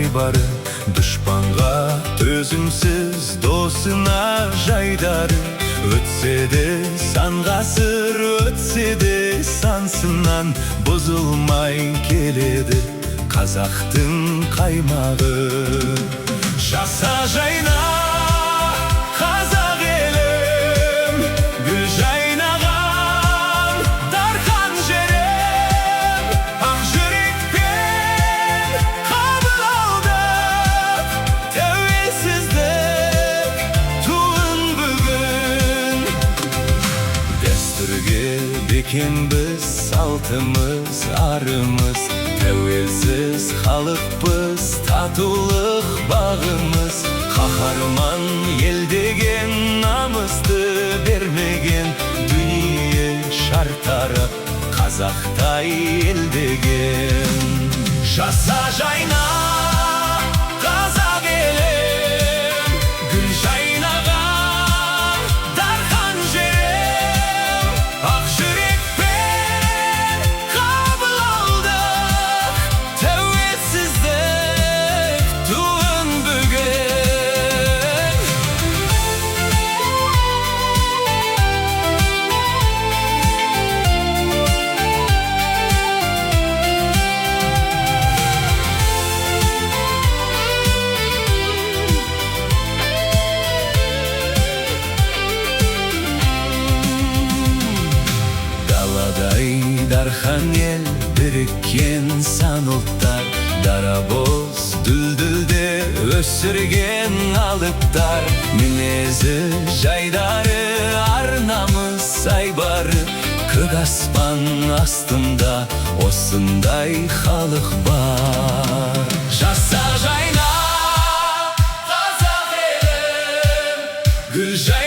айбары, дұшпанға төзімсіз досына жайдары. Өтсе де сан ғасыр, өтсе де сан сыннан, бұзылмай келеді қазақтың қаймағы. Жаса жайна қазақ елім, гүл жайнаған дархан жерім. Ақ жүрекпен қабыл алдық тәуелсіздік туын бүгін. Дәстүрге бекембіз, салтымыз, арымыз, тәуелсіз халықпыз, татулық бағымыз. Қаһарман ел деген намысты бермеген, дүние шартарып қазақтай ел деген. Жаса жайна қазақ елім, гүл жайнаған дархан жерім. Ақ жүрекпен қабыл алдық тәуелсіздік туын бүгін. Даладай дархан ел, біріккен сан ұлттар, дарабоз дүлдүлде өсірген алыптар. Мінезі жайдары, арнамыз айбары, көк аспан астында осындай халық бар. Жаса жайна қазақ елім, гүл жайнаған